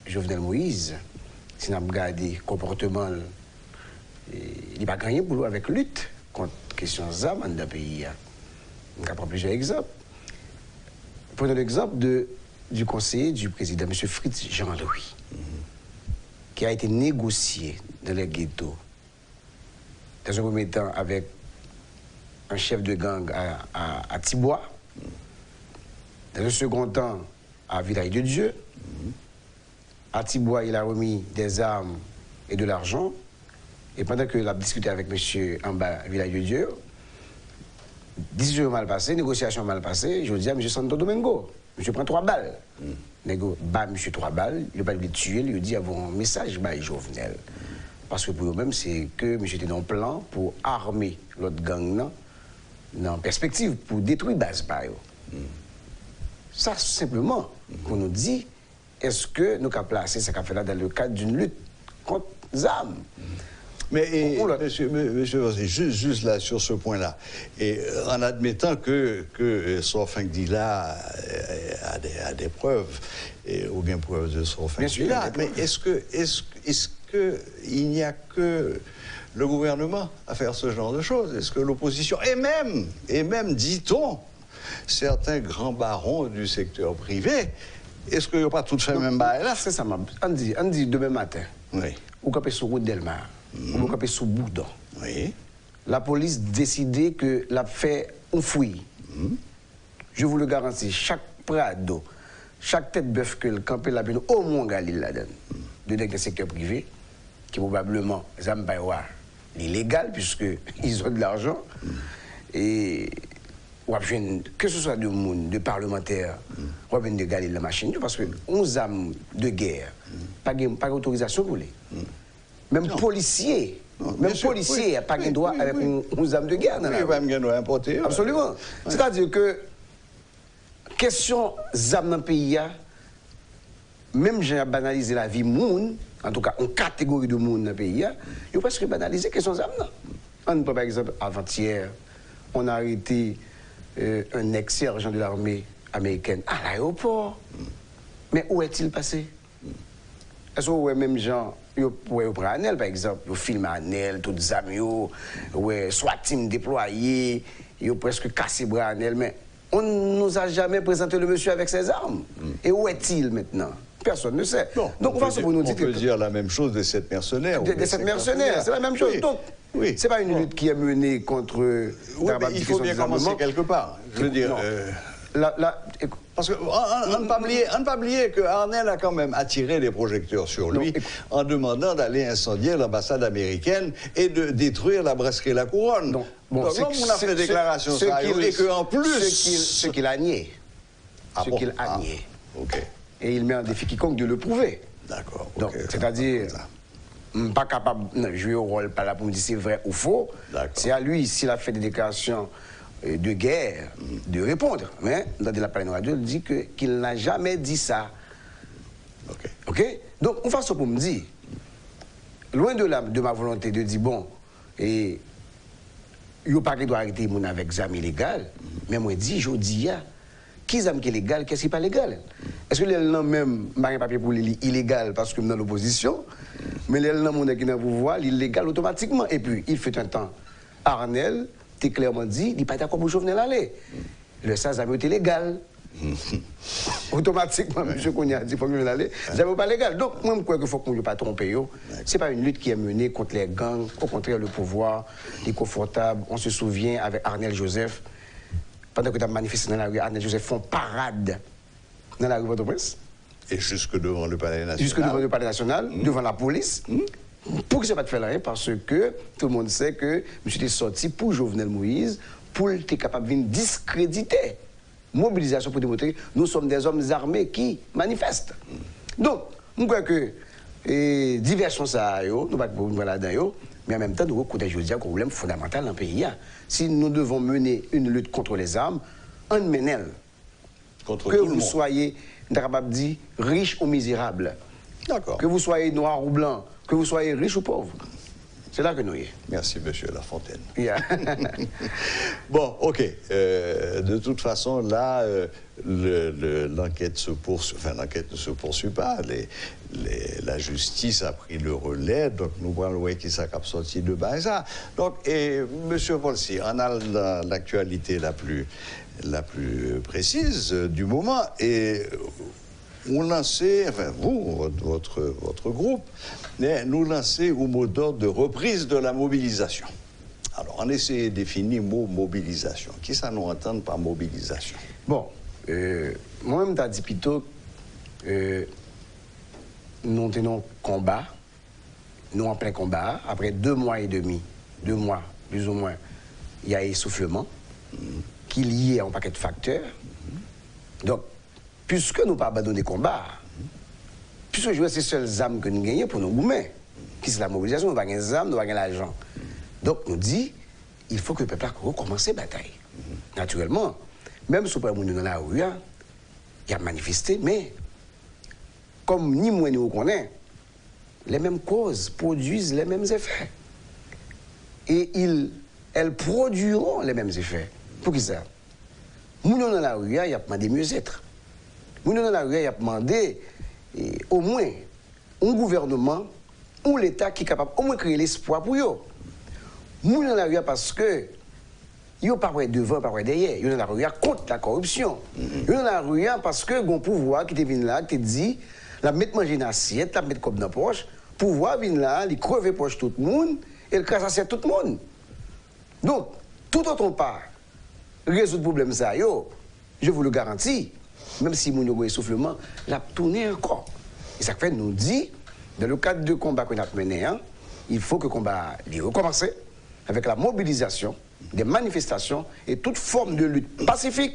Jovenel Moïse, si on a regardé le comportement, il n'a pas gagné pour avec lutte contre la question des armes dans le pays. On va prendre plusieurs exemples. Prenons l'exemple du conseiller du président, M. Fritz Jean-Louis, qui a été négocié dans les ghettos, dans un premier temps avec un chef de gang à Tibois, dans un second temps à Village-de-Dieu. À Tibois, il a remis des armes et de l'argent. Et pendant qu'il a discuté avec M. en bas, Village-de-Dieu, décision mal passée, négociation mal passée, je dis à M. Santo Domingo, M. prend 3 balles. Nego, bah, M. 3 balles, il n'a pas voulu tuer, il lui dit avoir un message, bah, Jovenel. Parce que pour eux-mêmes, c'est que M. était dans le plan pour armer l'autre gang, dans perspective, pour détruire base par eux. Ça, simplement, qu'on nous dit, est-ce que nous avons placé ce qu'on fait là dans le cadre d'une lutte contre les armes? Mais, monsieur, juste là, sur ce point-là, et en admettant que Sorfingdila a des preuves, ou bien preuves de Sorfingdila, mais est-ce qu'il n'y a que le gouvernement à faire ce genre de choses? Est-ce que l'opposition, et même, dit-on, certains grands barons du secteur privé, est-ce qu'il n'y a pas tout fait le même bail là? C'est ça, on dit demain matin, oui. Ou qu'on peut sur route Delmar, ou qu'on peut sur Bourdon. Oui. La police décidait que l'a fait un fouille. Je vous le garantis, chaque prado, chaque tête bœuf que le campé la peine, au moins Galil la donne, de des secteurs privés, qui probablement, Zambaïwa, illégal, puisqu'ils ont de l'argent, et que ce soit de monde, de parlementaires, ou bien de Galil la machine, parce que 11 armes de guerre, pas d'autorisation pour les. Même policier, n'a pas de droit avec 11 armes de guerre. Oui, pas de droit importer. Absolument. C'est-à-dire que, question armes dans le pays, même j'ai banalisé la vie monde, en tout cas, une catégorie de monde dans le pays, il faut presque banaliser la question des armes. Par exemple, avant-hier, on a arrêté un ex-sergent de l'armée américaine à l'aéroport. Mais où est-il passé? Est-ce que même gens, ils prennent Anel par exemple, ils filment Anel, toutes les amis, soit team déployé, ils ont presque cassé bras Anel, mais on ne nous a jamais présenté le monsieur avec ses armes. Et où est-il maintenant? Personne ne sait. Non, donc on peut dire la même chose des 7 mercenaires. Des 7 mercenaires, c'est la même chose. Oui. Donc, oui. c'est pas une lutte qui est menée contre... Oui, mais il faut bien commencer quelque part. Je veux dire... Parce qu'on ne pas oublier que Arnel a quand même attiré les projecteurs sur lui en demandant d'aller incendier l'ambassade américaine et de détruire la brasserie La Couronne. Donc, comme on a fait déclaration ça, et qu'en plus... Ce qu'il a nié. Ce qu'il a nié. OK. Et il met en défi quiconque de le prouver. D'accord. Donc, c'est-à-dire, pas capable de jouer au rôle par là pour me dire c'est vrai ou faux. C'est à lui, s'il a fait des déclarations de guerre, de répondre. Mais dans la parole radio, il dit qu'il n'a jamais dit ça. OK? Donc, on fait ça pour me dire, loin de ma volonté de dire, bon, et il n'y a pas qui doit arrêter mon avec des amis illégales, mais moi, je dis, qui est légal, qu'est-ce qui n'est pas légal? Est-ce que les gens même un papier pour illégal parce que dans l'opposition, mais les gens qui dans le pouvoir, l'illégal automatiquement. Et puis, il fait un temps, Arnel, t'es clairement dit, il n'est pas d'accord pour Jovenel aller. Le SAZAM était légal. Automatiquement, M. Kounia dit qu'il faut que Jovenel aller. J'avais pas légal. Donc, moi, je crois qu'il faut qu'on ne pas tromper. Ce n'est pas une lutte qui est menée contre les gangs. Au contraire, le pouvoir est confortable. On se souvient avec Arnel Joseph. Pendant que tu as manifesté dans la rue, Arnel Joseph font parade dans la rue Port-au-Prince. Et jusque devant le palais national. Jusque devant le palais national, devant la police. Pour que ça ne pas faire rien, parce que tout le monde sait que M. était sorti pour Jovenel Moïse, pour être capable de discréditer. Mobilisation pour démontrer que nous sommes des hommes armés qui manifestent. Donc, je crois que diversion ça, nous ne pouvons pas là-dedans, mais en même temps, nous reconnaissons un problème fondamental dans le pays. Si nous devons mener une lutte contre les armes, on mène que vous soyez, capable de dire, riche ou misérable. D'accord. Que vous soyez noir ou blanc, que vous soyez riche ou pauvre. C'est là que nous y sommes. Merci, monsieur Lafontaine. Yeah. Bon, OK. De toute façon, là, l'enquête se poursuit. Enfin, l'enquête ne se poursuit pas. La justice a pris le relais. Donc, nous voyons qui s'est sorti de bas et ça. Donc, et monsieur Volsi, on a l'actualité la plus précise du moment. Et on lançait, enfin vous, votre groupe, nous lançait au mot d'ordre de reprise de la mobilisation. Alors, on essaie de définir le mot mobilisation. Qui ça nous entend par mobilisation? Bon, moi-même, t'as dit plutôt, nous tenons combat, nous en plein combat, après 2 mois et demi, 2 mois, plus ou moins, il y a essoufflement, qui est lié à un paquet de facteurs. Donc, puisque nous pas abandonné le combat, puisque je vois ces seules âmes que nous gagnons pour nous goumer, qui c'est la mobilisation, nous n'avons pas des âmes, nous n'avons pas l'argent. Donc, nous dit, il faut que le peuple a recommencé la bataille. Naturellement, même si nous sommes dans la rue, il y a manifesté, mais comme ni moi ni vous connaissons, les mêmes causes produisent les mêmes effets. Et elles produiront les mêmes effets. Pour qui ça? Nous dans la rue, il y a demandé mieux-être. Nous dans la rue, il y a demandé au moins un gouvernement ou l'État qui est capable au moins de créer l'espoir pour eux. Nous dans la rue parce que ils n'ont pas près devant, pas près derrière. Ils sont dans la rue contre la corruption. Ils sont dans la rue parce que le pouvoir qui te vient là, te dit, la mettre manger une assiette, la mettre comme dans la poche, pouvoir vient là, il crever poche tout le monde et le crasse assiette tout le monde. Donc, tout autre part, résoudre le problème ça, je vous le garantis, même si mon yoga essoufflement, l'a tourné encore. Et ça fait nous dit, dans le cadre de combat qu'on a mené, il faut que le combat recommence avec la mobilisation, des manifestations et toute forme de lutte pacifique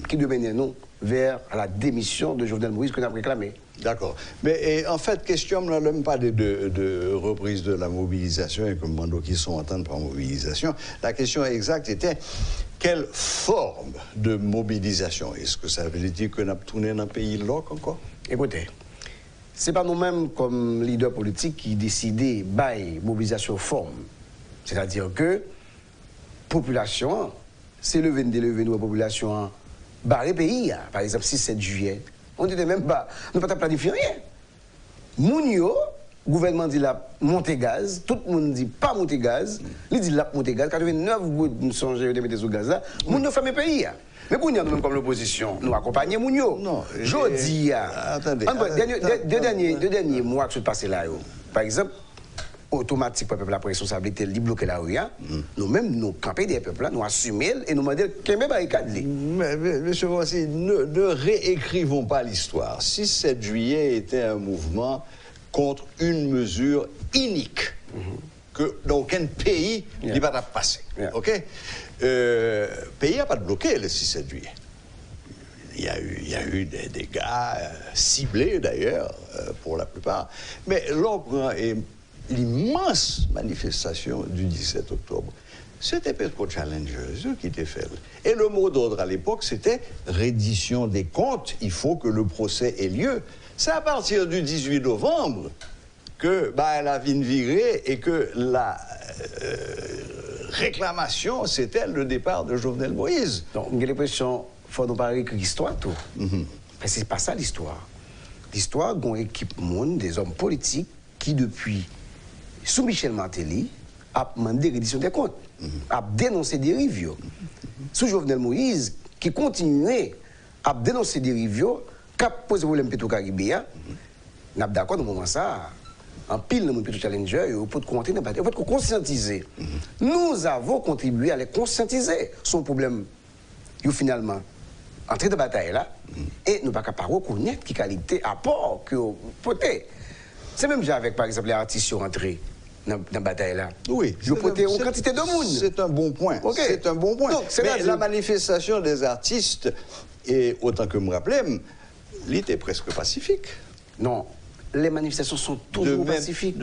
qui doit mener nous vers la démission de Jovenel Moïse qu'on a réclamé. D'accord. Mais en fait, question, on n'a même pas de reprise de la mobilisation et comme Mando qui sont entendus par mobilisation. La question exacte était quelle forme de mobilisation? Est-ce que ça veut dire qu'on a tourné dans un pays loc encore? Écoutez, ce n'est pas nous-mêmes comme leaders politiques qui décident de la mobilisation forme. C'est-à-dire que population, c'est le délevé de la population dans les pays, par exemple 6-7 juillet. On ne dit même pas, nous ne pouvons pas planifier rien. Mounio, le gouvernement dit la monter gaz, tout le monde dit pas monter gaz, il dit la monter gaz, 89 nous sommes de mettre sur gaz là, Mounio ferme le pays. Mais pour nous, même comme l'opposition, nous accompagnons Mounio. Non, je dis, attendez. Deux derniers mois que je suis passé là, par exemple, automatique pour le peuple, la responsabilité, il bloquer la rue. Nous-mêmes, nous camper des peuples, nous assumer et nous demander qu'il y ait barricade. Mais, monsieur Voici, ne réécrivons pas l'histoire. 6-7 juillet était un mouvement contre une mesure inique que dans aucun pays n'est pas passé. OK? Le pays n'a pas bloqué le 6-7 juillet. Il y a eu des dégâts ciblés d'ailleurs, pour la plupart. Mais l'ordre est l'immense manifestation du 17 octobre, c'était Petro Challengers qui était fait. Et le mot d'ordre à l'époque, c'était reddition des comptes, il faut que le procès ait lieu. C'est à partir du 18 novembre que la vigne virée et que la réclamation, c'était le départ de Jovenel Moïse. Donc, j'ai l'impression qu'il faut nous parler de l'histoire, tout. Mais c'est pas ça l'histoire. L'histoire, c'est une équipe monde, des hommes politiques qui, depuis sous Michel Martelly, a demandé reddition des comptes, a dénoncé des dérives. Sous Jovenel Moïse, qui continuait à dénoncer des dérives, qui a posé problème Petro-Caribéen, nous sommes d'accord dans le moment ça. En pile, dans Petro Challenger, il faut compter dans la bataille, il faut conscientiser. Nous avons contribué à les conscientiser. Son problème, finalement, entré dans la bataille là, et nous ne pouvons pas reconnaître quelle qualité, apport que peut-être. C'est même déjà avec, par exemple, les artistes qui sont rentrés dans la bataille là. Oui. Je peux une quantité de monde. C'est un bon point. Okay. C'est un bon point. Donc, mais la manifestation des artistes, et autant que me rappelais, elle était presque pacifique. Non. Les manifestations sont toujours pacifiques.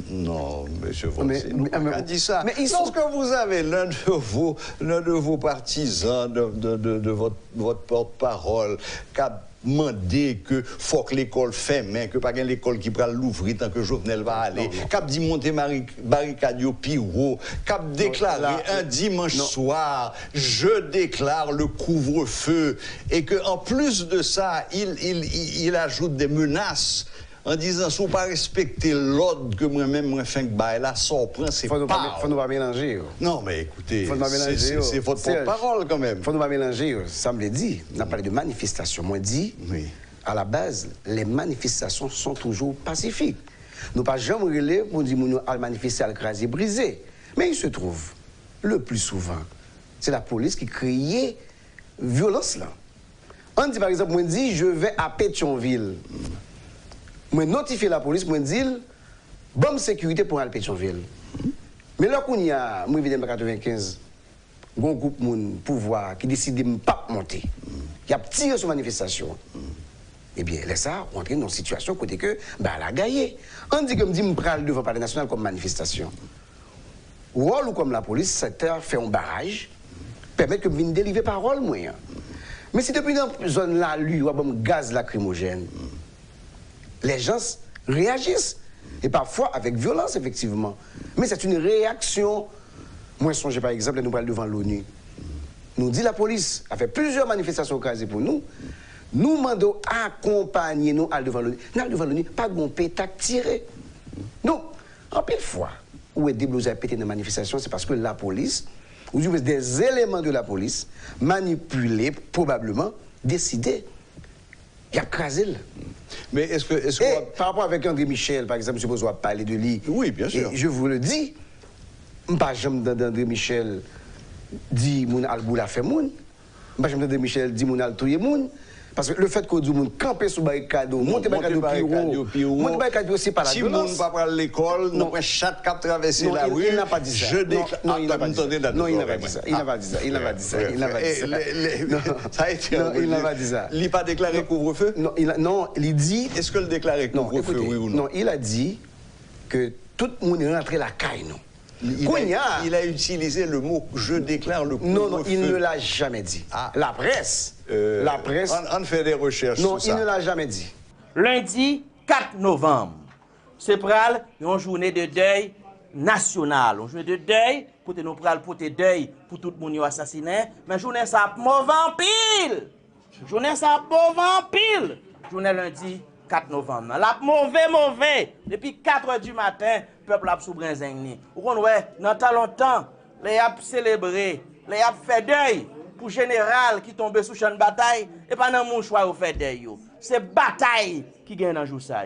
Non, monsieur Volsi, on a dit ça. Mais lorsque vous avez l'un de vos partisans, de votre porte-parole, qui a demandé que faut que l'école ferme, que pas l'école qui prend l'ouvrir tant que Jovenel va aller, cap dit monter barricade au Piro, cap déclarer un dimanche soir, je déclare le couvre-feu, et que en plus de ça, il ajoute des menaces. En disant, si vous ne pas respecter l'ordre que moi-même, moi, fin que là, ça prend, c'est pas. Faut nous pas mélanger. Non, mais écoutez, c'est votre porte-parole quand même. Faut nous pas mélanger. Ça me l'a dit. On a parlé de manifestations. Moi, dit, à la base, les manifestations sont toujours pacifiques. Nous pas jamais relais pour dire nous allons manifester à l'écraser, briser. Mais il se trouve, le plus souvent, c'est la police qui crée violence là. On dit par exemple, moi, dit, je vais à Pétionville. Moi notifie la police, moi dis bonne sécurité pour aller Pétionville. Mais là qu'on y a, moi évidemment 95, un groupe moun pouvoir qui décide de pas monter. Il y a tiré sur manifestation. Eh bien, là ça, on entre dans une situation côté que bah la gagné. On dit que me dit me pral devant le palais national comme manifestation. Rôle ou comme la police, secteur fait un barrage permet que me vienne délivrer parole moi. Mais si depuis dans zone là lui ou un gaz lacrymogène, les gens réagissent, et parfois avec violence, effectivement. Mais c'est une réaction. Moi, je songe par exemple, nous parlons devant l'ONU. Nous dit la police a fait plusieurs manifestations occasionnées pour nous. Nous demandons accompagner nous à devant l'ONU. Nous allons devant l'ONU, pas de pétac tiré. Donc, en pile fois, où est déblousé à péter dans la manifestation, c'est parce que la police, ou des éléments de la police, manipulés, probablement, décidés. Il y a crasé là. Mais est-ce que par rapport avec André Michel, par exemple, je suppose qu'on va parler de lui. Oui, bien sûr. Et je vous le dis, pas jamais d'André Michel dit mon alboula fait moun. Pas jamais d'André Michel dit mon al touye moun. Parce que le fait qu'on dit mon camper sous barricade, monter barricade au Piro, monter barricade c'est pas la violence. Si moun pas prendre l'école, non un chat cap traverser la rue. Il n'a pas dit ça. Non, il n'a pas dit ça. Non, il n'a pas dit ça. Il n'a pas dit ça. Il n'a pas dit ça. Il n'a pas dit ça. Ça a été. Non, il n'a pas dit ça. Il n'a pas déclaré couvre-feu? Non, il dit. Est-ce que le déclaré couvre-feu, oui ou non? Non, il a dit que tout le monde est rentré la caille, non. Il a utilisé le mot « je déclare le couvre-feu ». Non, il ne l'a jamais dit. Ah. La presse. On fait des recherches non, sur ça. Non, il ne l'a jamais dit. Lundi 4 novembre, c'est pral une journée de deuil national. Une journée de deuil, pour nous pral porter deuil pour tout le monde assassiné. Mais journée ça mauvais en pile. Journée ça mauvais en pile. Journée lundi 4 novembre. La mauvais. Depuis 4 h du matin, peuple a sous brinzengni. Vous connaissez, dans tant longtemps, les a célébré, les a fait deuil pour général qui tombe sous champ de bataille et pas dans mon choix au fait deuil. C'est bataille qui gagne dans jour ça.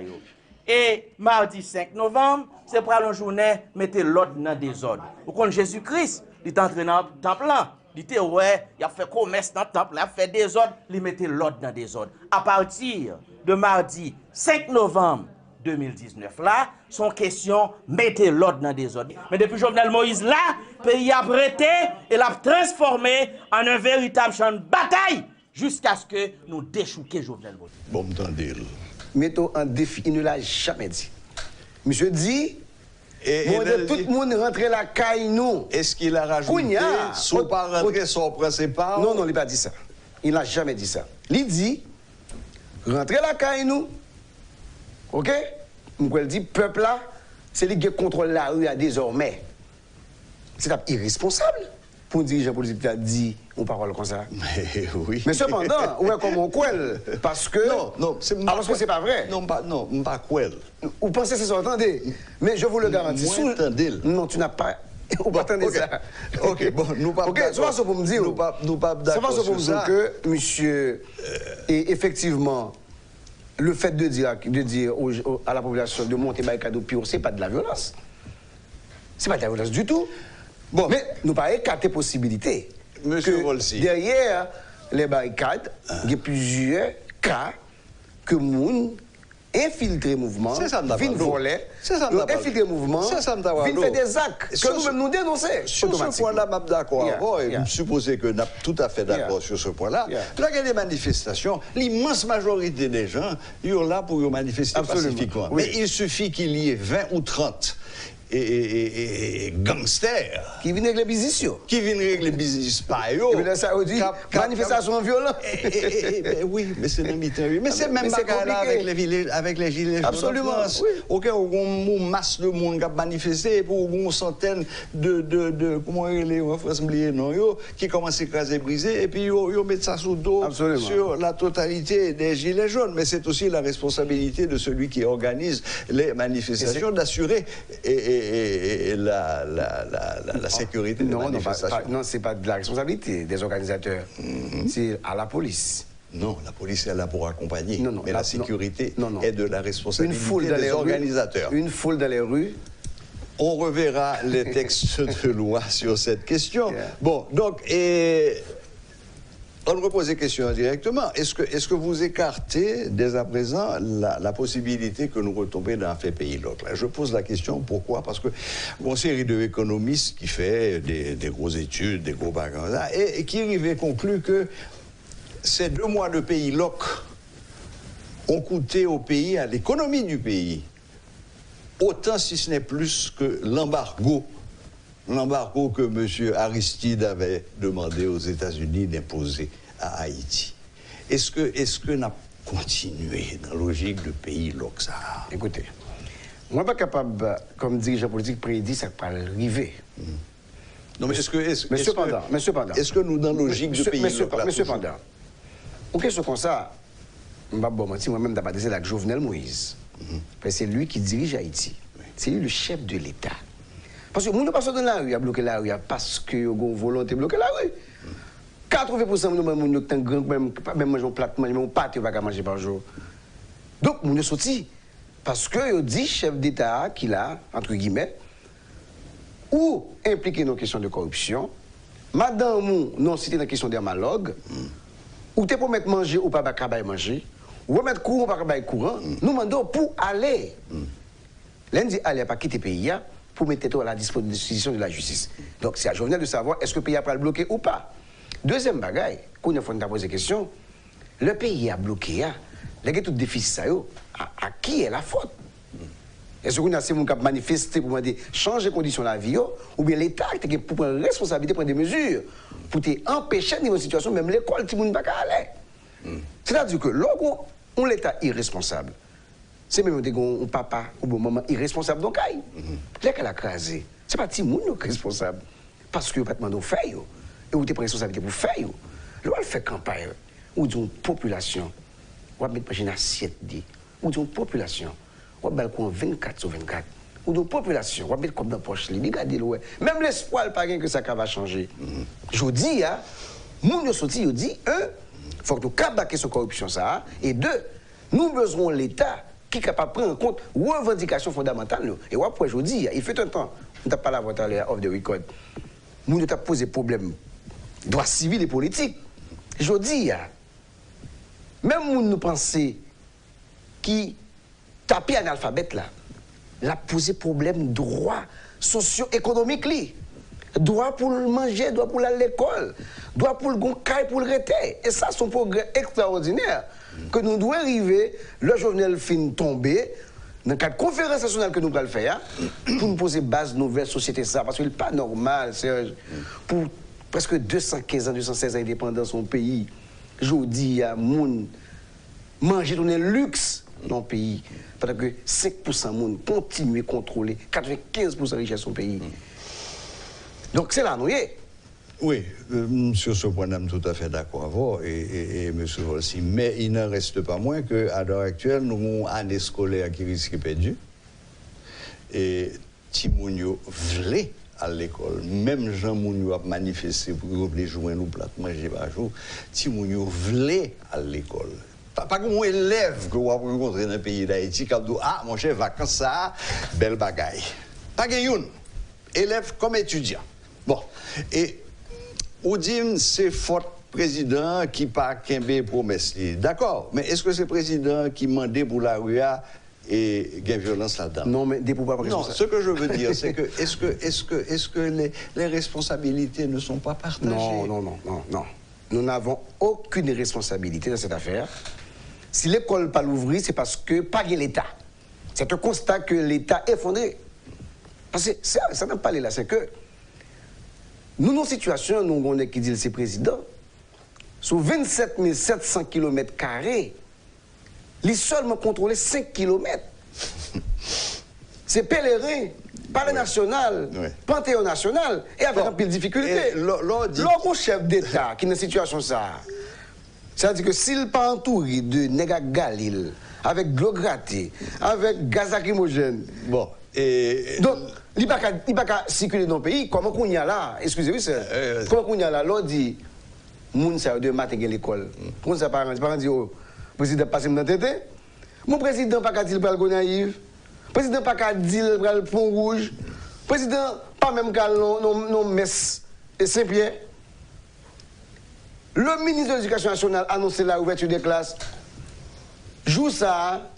Et mardi 5 novembre, c'est pour la journée mettre l'ordre dans des ordres. Vous connaissez Jésus-Christ, il est entré dans le temple là. Il était ouais, il a fait commerce dans le temple, il a fait des ordres, il mettait l'ordre dans des ordres. À partir de mardi 5 novembre 2019 là, son question mettez l'ordre dans des ordres. Mais depuis Jovenel Moïse là, le pays a prêté et l'a transformé en un véritable champ de bataille jusqu'à ce que nous déchouquions Jovenel Moïse. Bon, m'entendez. Mettons en défi, il ne l'a jamais dit. Monsieur dit, tout le monde rentre la caille nous. Est-ce qu'il a rajouté, soit pas rentrer son principal? Non, il n'a pas dit ça. Il n'a jamais dit ça. Il dit, rentrer la caille nous. Ok? Je dis, peuple là, c'est lui qui contrôle la rue à désormais. C'est irresponsable pour un dirigeant politique qui a dit une parole comme ça. Mais oui. Mais cependant, ouais, comme on quel, parce que. Non, parce que c'est pas vrai. Non, pas quel. Vous pensez que c'est ça, attendez. Mais je vous le garantis. Non, tu n'as pas. Vous pas attendre ça. Ok, bon, nous pas. Ok, c'est pas ça pour me dire. Nous pas d'accord. C'est pas ça pour me dire que, monsieur, et effectivement, le fait de dire à la population de monter barricade au Piro, c'est pas de la violence. C'est pas de la violence du tout. Bon, mais nous pas écarter possibilité. Monsieur Volsi. Derrière les barricades, il y a plusieurs cas que moun infiltré mouvement, viennent voler, infiltré mouvement, viennent faire des actes que nous-mêmes nous dénonçons. Sur ce point-là, je suis d'accord. Je suppose que nous sommes tout à fait d'accord sur ce point-là. Là, il y a des manifestations. L'immense majorité des gens, ils sont là pour manifester pacifiquement. Mais il suffit qu'il y ait 20 ou 30 gangsters. Qui viennent régler les business. Qui viennent régler les business par eux. Et puis là, ça dit, manifestation violente. Oui, mais c'est un mi-temps. Mais c'est même pas là avec les gilets jaunes. Absolument. Oui. Ok, on a une masse de monde qui a manifesté pour une centaine comment les France qui commencent à écraser, briser, et puis ils mettent ça sous dos sur la totalité des gilets jaunes. Mais c'est aussi la responsabilité de celui qui organise les manifestations d'assurer la sécurité des manifestations. Non, ce n'est pas de la responsabilité des organisateurs. C'est à la police. Non, la police est là pour accompagner. Non, mais la sécurité est de la responsabilité des organisateurs. Une foule dans les rues. On reverra les textes de loi sur cette question. Bon, donc, on repose des questions directement. Est-ce que vous écartez dès à présent la possibilité que nous retombions dans un fait pays l'autre? Je pose la question, pourquoi? Parce que une série d'économistes qui fait des grosses études, des gros bagages, et qui arrivaient conclure que ces 2 mois de pays loc ont coûté au pays, à l'économie du pays, autant si ce n'est plus que l'embargo que M. Aristide avait demandé aux États-Unis d'imposer à Haïti. Est-ce que n'a continué dans la logique de pays loc ça? Écoutez, moi je ne suis pas capable, comme dirigeant politique, prédire ça va arriver. Non, mais cependant, est-ce que nous dans la logique de pays loc? Mais cependant, en question comme ça, je ne vais pas mentir, moi-même d'abord c'est avec Jovenel Moïse. C'est lui qui dirige Haïti. C'est lui le chef de l'État. Parce que nous ne passons pas dans la rue à bloquer la rue parce que nous avons volonté de bloquer la rue. 80% de nous pas même manger un plat, manger un pâté, pas manger par jour. Donc nous sommes sortis parce que dit chef d'État qu'il a entre guillemets ou impliqué dans la question de corruption, madame non cité dans la question d'hermalogue, ou te pour mettre manger ou pas capable manger, ou mettre courant ou pas capable courant, nous demandons pour aller. Lundi aller pas quitter le pays pour mettre à la disposition de la justice. Donc c'est à Jovenel de savoir est-ce que le pays a pas le bloquer ou pas. Deuxième bagaille, quand on a posé la question, le pays a bloqué, les tout déficit à qui est la faute? Est-ce qu'on a ces gens qui ont manifesté pour demander changer les conditions de la vie, ou bien l'État qui pour prendre responsabilité, prendre des mesures pour empêcher une situation, même l'école, tout le monde ne peut pas aller. C'est-à-dire que lorsqu'on on l'État irresponsable, c'est même un papa ou un maman irresponsable donc là qu'elle a crasé, c'est pas tout le monde qui est responsable parce que pas de faire et vous avez responsabilité pour faire. Là on fait campagne ou d'une population, on va mettre une assiette ou d'une population, on va mettre 24 sur 24. Ou d'une population, on va mettre comme dans la poche, regardez le même l'espoir pas que ça va changer. Je dis nous sorti dit faut que nous cabaquer sur corruption ça et 2 nous besoin l'État qui est capable de prendre en compte les revendications fondamentales. Et après, je dis, il fait un temps, on n'a pas la voix off the record, nous avons posé problème droits civils et politiques. Je dis, même nous pensons qui tapent analphabète là, l'a posé problème droits socio-économiques. Droit pour le manger, droit pour aller à l'école, droit pour le goncaille, pour le rester. Et ça, c'est un progrès extraordinaire que nous devons arriver, le Jovenel fin tomber, dans le cadre de conférence nationale que nous allons faire, pour nous poser base nouvelle société. Ça, parce que ce n'est pas normal, Serge, pour presque 215 ans, 216 ans d'indépendance dans son pays, je dis à moun manger dans le luxe dans le pays, parce que 5% de monde continue à contrôler 95% de richesse de son pays. Donc c'est là, nous y est. Oui, sur ce point, nous sommes tout à fait d'accord avec vous et M. Volsi. Mais il n'en reste pas moins qu'à l'heure actuelle, nous avons une année scolaire qui risque de perdre. Et Timounio voulait à l'école. Même Jean Mounio a manifesté pour que jouer nous plate manger par jour. Timounio voulait à l'école. Pas comme un élève que vous avez rencontré dans le pays d'Haïti qui a dit ah, mon cher, vacances, ça, belle bagaille. Pas qu'un élève comme étudiant. Bon, et on dit c'est fort président qui pas qu'un promesse. D'accord, mais est-ce que c'est le président qui mandait pour la rue et il y a violence là-dedans? Non, mais des pouvoirs non, ce que je veux dire, c'est que est-ce que les responsabilités ne sont pas partagées? Non. Nous n'avons aucune responsabilité dans cette affaire. Si l'école pas l'ouvrir, c'est parce que pas l'État. C'est un constat que l'État est fondé. Parce que ça n'a pas parlé là, c'est que nous, nos situations, nous, on est qui dit le président, sur 27 700 km, ils seulement contrôlé 5 km. C'est pèlerin, palais national, panthéon national, et avec un peu de difficulté. L'homme chef d'État qui est dans une situation ça, c'est-à-dire que s'il n'est pas entouré de Nega Galil, avec l'eau grattée, avec gaz lacrymogène, bon, donc, il n'y a pas circuler dans le pays, comment qu'on y a là, excusez-moi, comment qu'on y a là, l'on dit, moun sa de matin à l'école. Moun sa parents dit oh président passe dans tête. Mon président pas qu'à dire le bral naïf. Président pas qu'à dire le bral pont rouge. Président pas même qu'à non messe et Saint-Pierre. Le ministre de l'Éducation nationale a annoncé la ouverture des classes. Jour ça,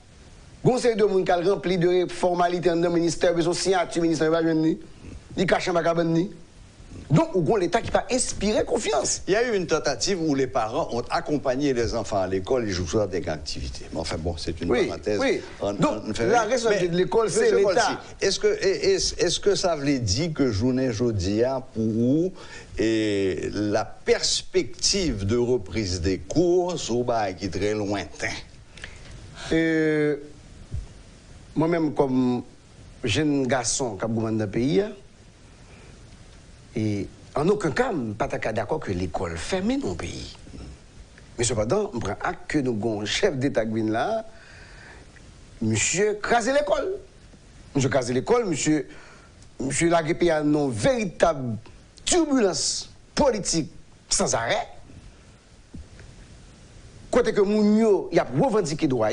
conseil de moun qui a rempli de formalités dans le ministère, besoin signature ministère va venir. Il cache pas venir. Donc, on a l'État qui va inspirer confiance. Il y a eu une tentative où les parents ont accompagné les enfants à l'école et jouent à des activités. Mais enfin, bon, c'est une parenthèse. Oui, donc, la responsabilité de l'école, c'est l'État. Est-ce que ça veut dire que journée Jodia, pour vous, et la perspective de reprise des cours, qui est très lointain? Moi-même, comme jeune garçon qui a gouverné dans le pays, et en aucun cas, je ne suis pas d'accord que l'école ferme dans le pays. Mais cependant, je prends acte que nous avons un chef d'État là, monsieur crasé l'école. Monsieur crasé l'école, monsieur lagué pays à une véritable turbulence politique sans arrêt. Côté que Mounio, il a revendiqué droit.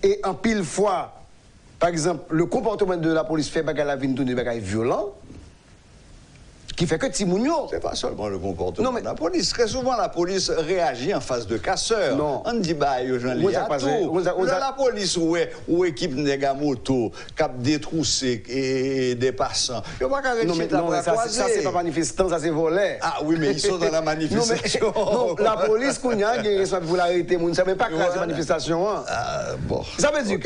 Et en pile fois, par exemple, le comportement de la police fait bagarre la vie de bagarre violent. Qui fait que Timounio. C'est pas seulement le comportement de la police. Très souvent, la police réagit en face de casseurs. Non. On dit, bah, la police ou équipe Negamoto, cap détroussé et des passants. Non, ça, c'est pas manifestant, ça, c'est volet. Ah oui, mais ils sont dans la manifestation. Non, la police, qu'on y a, pour l'arrêter, on ne savait pas que c'est une manifestation. Bon. Ça veut dire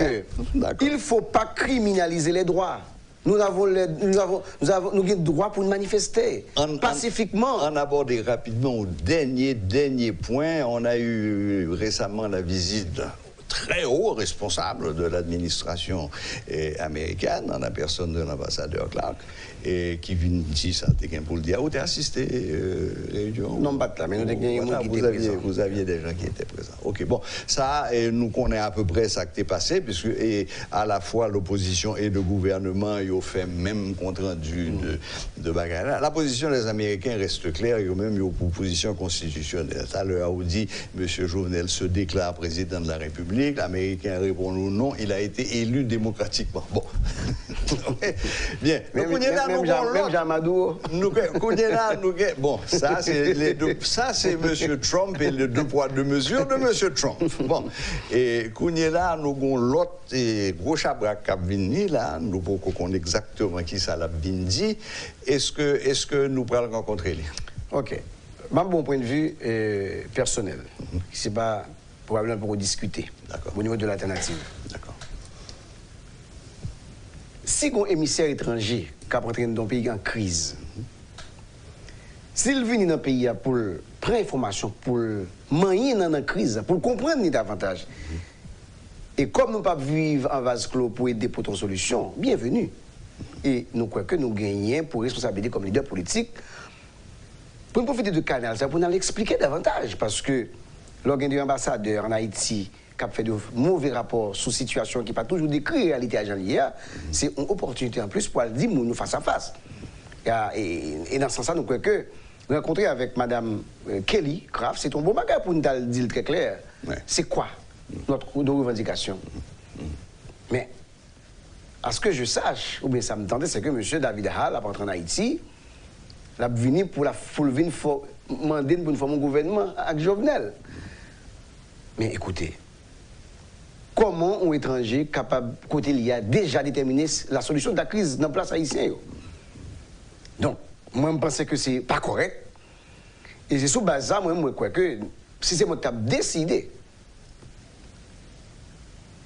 qu'il ne faut pas criminaliser les droits. Nous avons le droit pour nous manifester pacifiquement. On aborde rapidement au dernier point. On a eu récemment la visite d'un très haut responsable de l'administration américaine, en la personne de l'ambassadeur Clark, et qui vient ici, ça a pour le dire. Vous avez assisté réunion? Non, pas là, mais vous aviez des gens qui étaient présents. Ok, bon, ça, nous connaissons à peu près ça qui est passé, puisque à la fois l'opposition et le gouvernement, ils ont fait même compte rendu de bagarre. La position des Américains reste claire, ils ont même une position constitutionnelle. À l'heure où dit, M. Jovenel se déclare président de la République, l'Américain répond non, il a été élu démocratiquement. Bon. Bien. Même Jamadou. Bon, ça c'est M. Trump et le deux poids deux mesures de M. Trump. Bon, et Kounyela, nous avons l'autre gros chabrak qui a venu là, nous pouvons connaître exactement qui ça l'a dit. Est-ce que nous pourrons rencontrer lui? Ok. Mon point de vue personnel, c'est pas probablement pour discuter au niveau de l'alternative. D'accord. Si un émissaire étranger qui a entraîné dans un pays en crise, s'il vient dans un pays pour prendre information, pour manier dans la crise, pour comprendre davantage, et comme nous ne pouvons pas vivre en vase clos pour aider pour ton solution, bienvenue. Et nous croyons que nous gagnons pour responsabilité comme leader politique, pour nous profiter de canal, pour nous l'expliquer davantage, parce que l'organe ambassadeur en Haïti, qui a fait de mauvais rapports sur une situation qui n'a pas toujours décrit la réalité à Jean-Lier, c'est une opportunité en plus pour aller dire nous face à face. Et dans ce sens-là, nous croyons que rencontrer avec Mme Kelly Craft, c'est un bon bagage pour nous dire très clair. Ouais. C'est quoi notre revendication? Mais, à ce que je sache, ou bien ça me tentait, c'est que M. David Hall a rentré en Haïti, il a venu pour demander pour une forme de gouvernement avec Jovenel. Mais écoutez, comment un étranger capable, côté il y a déjà déterminé la solution de la crise dans la place haïtienne? Donc, moi, je pense que ce n'est pas correct. Et c'est sous base ça, moi, je crois que si c'est moi qui ai décidé,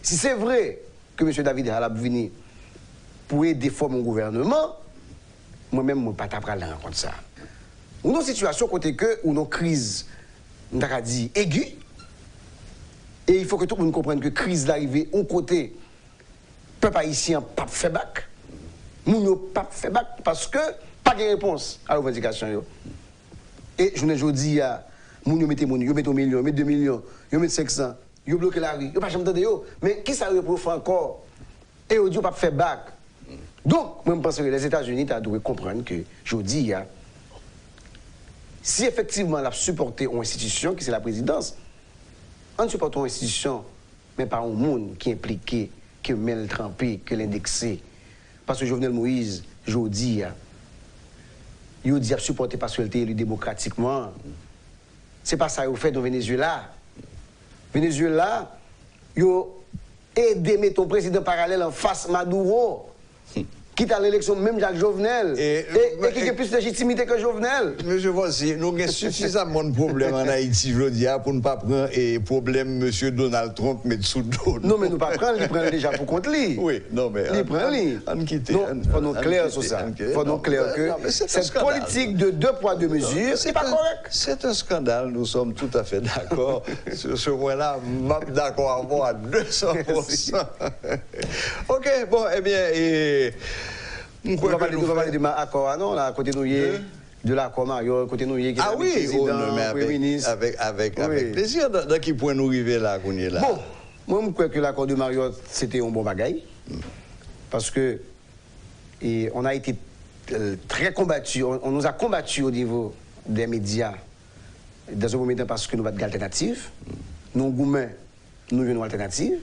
si c'est vrai que M. David Hall a venu pour aider former un gouvernement, moi-même, je ne peux pas t'apprendre à rencontrer ça. Ou une situation côté que, ou une crise, on a dit, aiguë, et il faut que tout le monde comprenne que crise l'arrivée au côté, peuple haïtien pas fait bac, moun yo pas fait bac parce que pas de réponse à la revendication. Et je ne dis à moun yo mette moun, yo mette 1 million, yo mette 2 millions, yo mette 500, yo bloqué la rue, yo pas jamais entendu yo, mais qui ça reproche encore? Et yo dit pas fait bac. Donc, moi je pense que les États-Unis doivent comprendre que je dis si effectivement la supporter une institution qui c'est la présidence, on supporte une institution, mais pas un monde qui est impliqué, qui est mêle trempé, qui est indexé. Parce que Jovenel Moïse, je dis, il dit à supporter parce qu'il est élu démocratiquement. C'est pas ça qu'il fait dans le Venezuela. Venezuela, il a aidé à mettre ton président parallèle en face Maduro. Quitte à l'élection, même Jacques Jovenel. Et qui a plus de légitimité que Jovenel. Monsieur Volsi, nous avons suffisamment de problèmes en Haïti, je dis, pour ne pas prendre et problème M. Donald Trump mettre sous le dos. Non, mais nous ne pas prendre, il prend déjà pour contre lui. Oui, non, mais. Il prend lui. On quitte. Non, il faut nous clair sur ça. Il faut nous clair que cette politique de 2 poids 2 mesures, c'est pas correct. C'est un scandale, nous sommes tout à fait d'accord. Sur ce point-là, je suis d'accord à 200%. Ok, bon, eh bien, on va parler de l'accord, non, à côté nous de l'accord Mario, côté nous qui est le président, Premier ministre. Avec plaisir. Dans quel point nous arrivons là, qu'on est là? Bon, moi je crois que l'accord de Mario, c'était un bon bagaille. Parce que on a été très combattu, on nous a combattu au niveau des médias dans un premier temps parce que nous avons des alternatives. Nous, Goumen, nous avons une alternative.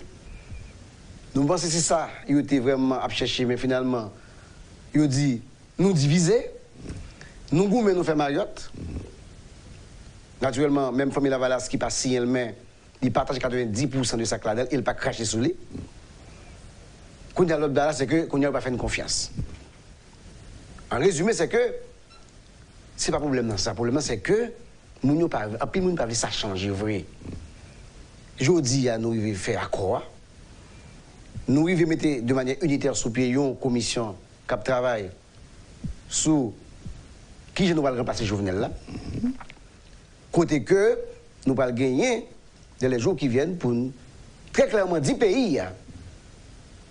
Nous pensons que c'est ça, il était vraiment à chercher, mais finalement, il dit, nous diviser, nous Goumen, nous faisons Mariotte. Naturellement, même Famille Lavalas qui passe si elle-même, il partage 90% de sa cladelle, il ne pas cracher sur lui. Quand il y a l'autre là, c'est que qu'on n'y a pas fait une confiance. En résumé, c'est que c'est pas problème dans ça. Le problème, c'est que nous ne pas ça changer vrai. Je dis à nous devons faire accord. Nous devons mettre de manière unitaire sous pied une commission qui travaille sur qui je nous allons remplacer Jovenel là. Côté que nous allons gagner dans les jours qui viennent pour très clairement 10 pays.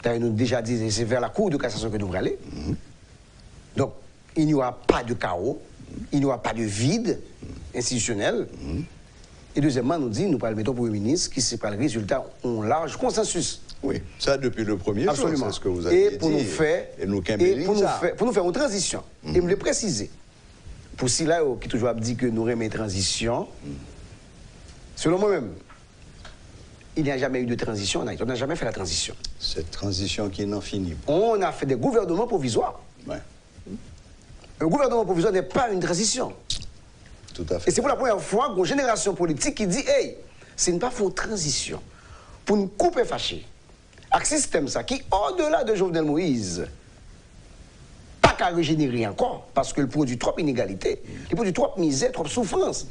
Nous déjà dit c'est vers la Cour de cassation que nous allons aller. Donc, il n'y aura pas de chaos, il n'y aura pas de vide institutionnel. Et deuxièmement, nous dit, nous allons mettre au Premier ministre qui c'est pas le résultat en large consensus. Oui, ça depuis le premier jour, c'est ce que vous avez dit. Pour nous faire, pour nous faire une transition, et me le préciser. Pour ceux-là qui toujours dit que nous remettons une transition, selon moi-même, il n'y a jamais eu de transition en Haïti. On n'a jamais fait la transition. Cette transition qui n'en finit pas. On a fait des gouvernements provisoires. Ouais. Un gouvernement provisoire n'est pas une transition. Tout à fait. Et c'est pour la première fois qu'une génération politique qui dit hey, c'est une pas fausse transition. Pour nous couper fâché. Avec ce système ça, qui au-delà de Jovenel Moïse, pas qu'à régénérer encore, parce qu'il produit trop d'inégalités, il produit trop de misère, trop de souffrance.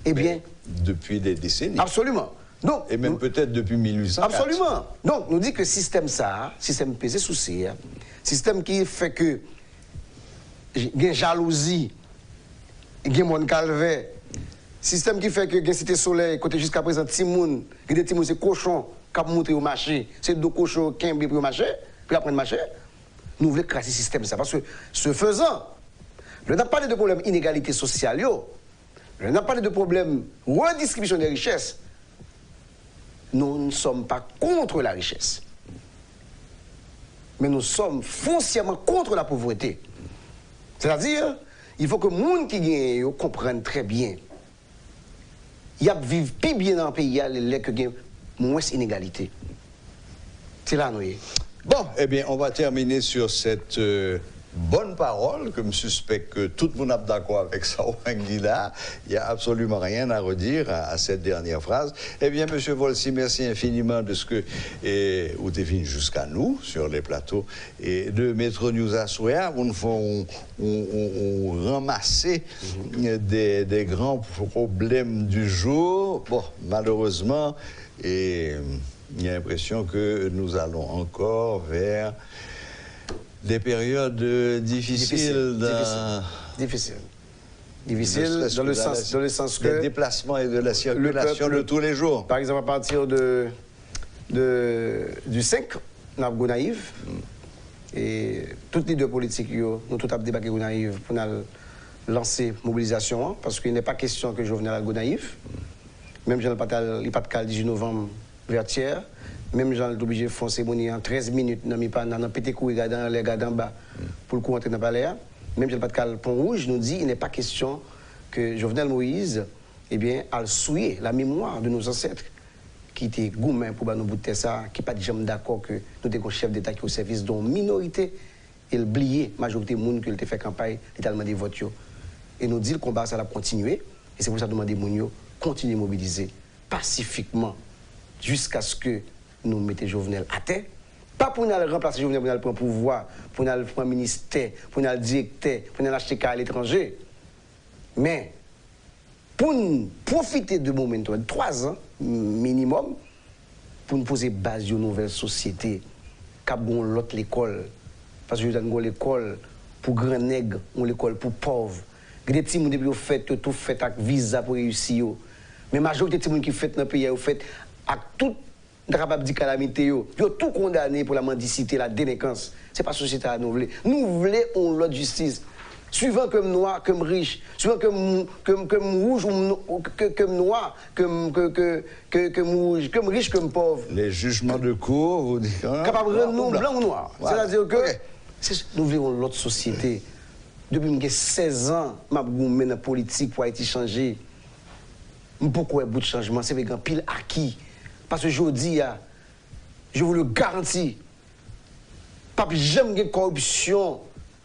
Eh bien. Depuis des décennies. Absolument. Donc, et même peut-être depuis 1804. Absolument. Donc, nous dit que système ça, système pesé sous C, système qui fait que il y a jalousie, il y a mon calvaire, système qui fait que il y a cité soleil, côté jusqu'à présent, Timoun, il y a des Timoun, c'est cochon, qui a monté au marché, c'est deux cochons qui ont pris au marché, puis après le marché, nous voulons casser ce système ça. Parce que ce faisant, on n'a pas parlé de problème inégalité sociale, on n'a pas parlé de problème redistribution des richesses. Nous ne sommes pas contre la richesse. Mais nous sommes foncièrement contre la pauvreté. C'est-à-dire, il faut que les gens qui gagnent comprennent très bien. Ils vivent plus bien dans le pays, les que gagnent moins d'inégalité. C'est là, nous. Bon, eh bien, on va terminer sur cette bonne parole, que je suspecte que tout le monde est d'accord avec ça, il n'y a absolument rien à redire à cette dernière phrase. Eh bien, M. Volsi, merci infiniment de ce que vous êtes venu jusqu'à nous, sur les plateaux, et de Metro News à Soya. On ramasser des grands problèmes du jour. Bon, malheureusement, et il y a l'impression que nous allons encore vers des périodes difficiles. Difficile dans le sens que... des déplacements et de la circulation de tous les jours. Par exemple, à partir du 5, nous avons Gonaïve. Et toutes les deux politiques, nous tout avons débarqué Gonaïve pour lancer mobilisation, parce qu'il n'est pas question que Jovenel à Gonaïve. Même Jean le pas de 18 novembre vers Thiers. Même Jean est obligé de faire une cérémonie en 13 minutes dans le petit coup, dans les gars d'en bas, pour le coup entrer dans le palais. Même Jean le Pont Rouge nous dit qu'il n'est pas question que Jovenel Moïse a souillé la mémoire de nos ancêtres qui étaient gourmands pour nous bouter ça, qui pas jamais d'accord que nous sommes chef d'État qui au service d'une minorité et oublier la majorité des gens qui ont fait campagne, l'étalement des votes. Et nous dit le combat ça va continuer. Et c'est pour ça que nous demandons de continuer à mobiliser pacifiquement jusqu'à ce que nous mettions Jovenel à terre. Pas pour nous remplacer Jovenel, pour nous prendre pouvoir, pour nous prendre ministère, pour nous directeur, pour nous acheter à l'étranger. Mais pour nous profiter de moment, 3 ans minimum, pour nous poser base d'une nouvelle société, qui a l'autre l'école. Parce que nous avons l'école pour grands nègres, l'école pour pauvres. Des petits gens qui fait tout fait avec visa pour réussir. Mais la majorité des gens qui fait dans le pays, fait avec toute calamité, ils ont tout condamné pour la mendicité, la délinquance. Ce n'est pas la société à nous voulons. Nous voulons l'autre justice. Suivant comme noir, comme riche, suivant comme rouge, comme noir, comme rouge, comme riche, comme pauvre. Les jugements de cour, vous dites. Capable de rendre nous blanc ou noir. Voilà. C'est-à-dire que nous voulons l'autre société. Depuis que j'ai 16 ans, je suis dans la politique pour Haïti changer. Pourquoi un bout de changement? C'est avec un pile acquis. Parce que je dis, je vous le garantis, pas jamais de corruption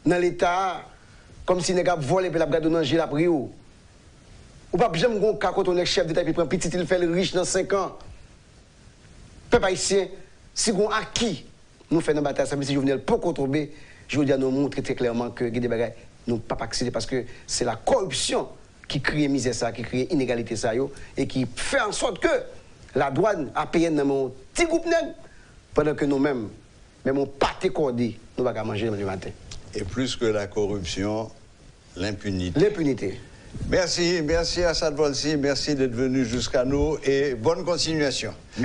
dans l'État, comme si les gars volent et puis la garde de la prio. Ou pas jamais de cas quand on est chef d'État et puis prend petit, il fait le riche dans 5 ans. Peuple haïtien, si on acquis, nous faisons une bataille, ça veut dire que Jovenel peut contrôler. Je veux dire, nous montrer très clairement que des bagages nous ne pouvons pas accéder parce que c'est la corruption qui crée misère ça, qui crée inégalité ça et qui fait en sorte que la douane a payé dans mon petit groupe pendant que nous-mêmes, même on pas accordé, nous ne pouvons pas manger le matin. Et plus que la corruption, l'impunité. L'impunité. Merci Assad Volsi, merci d'être venu jusqu'à nous et bonne continuation.